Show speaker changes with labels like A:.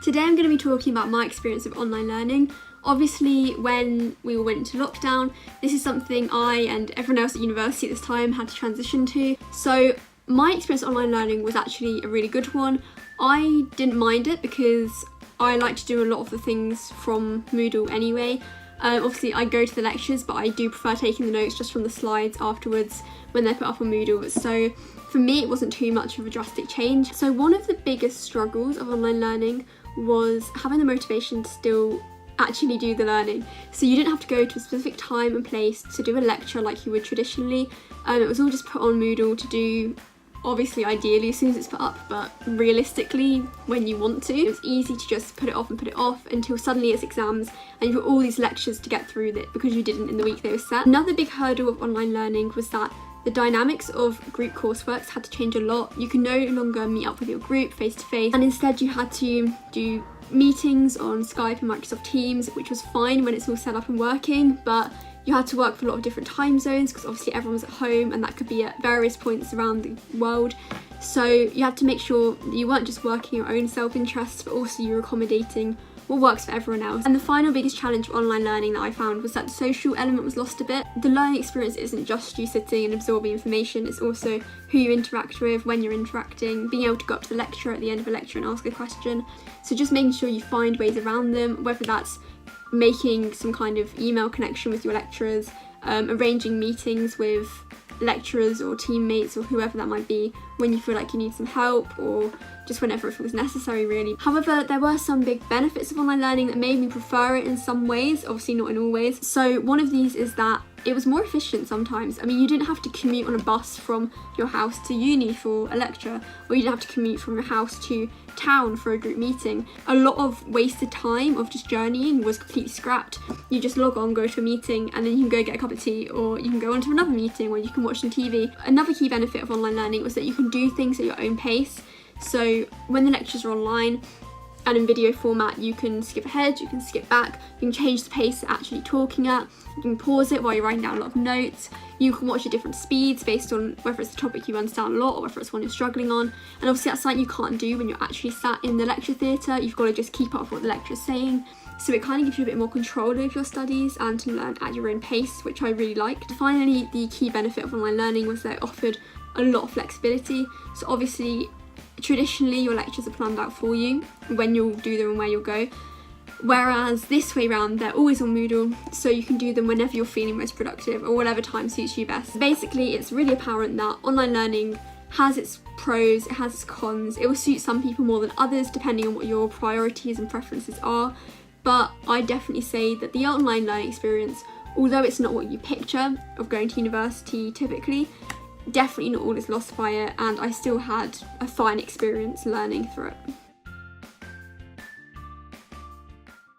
A: Today I'm going to be talking about my experience of online learning. Obviously, when we all went into lockdown, this is something I and everyone else at university at this time had to transition to. So my experience of online learning was actually a really good one. I didn't mind it because I like to do a lot of the things from Moodle anyway. Obviously I go to the lectures, but I do prefer taking the notes just from the slides afterwards when they're put up on Moodle. So for me it wasn't too much of a drastic change. So one of the biggest struggles of online learning was having the motivation to still actually do the learning. So you didn't have to go to a specific time and place to do a lecture like you would traditionally. It was all just put on Moodle to do, obviously ideally as soon as it's put up, but realistically when you want to. It was easy to just put it off until suddenly it's exams and you've got all these lectures to get through that because you didn't in the week they were set. Another big hurdle of online learning was that the dynamics of group courseworks had to change a lot. You can no longer meet up with your group face to face, and instead you had to do meetings on Skype and Microsoft Teams, which was fine when it's all set up and working, but you had to work for a lot of different time zones because obviously everyone was at home and that could be at various points around the world. So you had to make sure that you weren't just working your own self-interests, but also you were accommodating what works for everyone else. And the final biggest challenge of online learning that I found was that the social element was lost a bit. The learning experience isn't just you sitting and absorbing information, it's also who you interact with, when you're interacting, being able to go up to the lecturer at the end of a lecture and ask a question. So just making sure you find ways around them, whether that's making some kind of email connection with your lecturers, arranging meetings with lecturers or teammates or whoever that might be when you feel like you need some help, or just whenever it feels necessary really. However, there were some big benefits of online learning that made me prefer it in some ways, obviously not in all ways. So one of these is that it was more efficient sometimes. I mean, you didn't have to commute on a bus from your house to uni for a lecture, or you didn't have to commute from your house to town for a group meeting. A lot of wasted time of just journeying was completely scrapped. You just log on, go to a meeting, and then you can go get a cup of tea, or you can go on to another meeting, or you can watch some TV. Another key benefit of online learning was that you can do things at your own pace. So when the lectures are online and in video format, you can skip ahead, you can skip back, you can change the pace you're actually talking at, you can pause it while you're writing down a lot of notes, you can watch at different speeds based on whether it's a topic you understand a lot or whether it's one you're struggling on. And obviously that's something you can't do when you're actually sat in the lecture theatre. You've got to just keep up with what the lecturer's saying. So it kind of gives you a bit more control over your studies and to learn at your own pace, which I really liked. Finally, the key benefit of online learning was that it offered a lot of flexibility. So obviously, traditionally your lectures are planned out for you, when you'll do them and where you'll go. Whereas this way round, they're always on Moodle, so you can do them whenever you're feeling most productive or whatever time suits you best. Basically, it's really apparent that online learning has its pros, it has its cons. It will suit some people more than others depending on what your priorities and preferences are. But I definitely say that the online learning experience, although it's not what you picture of going to university typically, definitely not all is lost by it, and I still had a fine experience learning through it.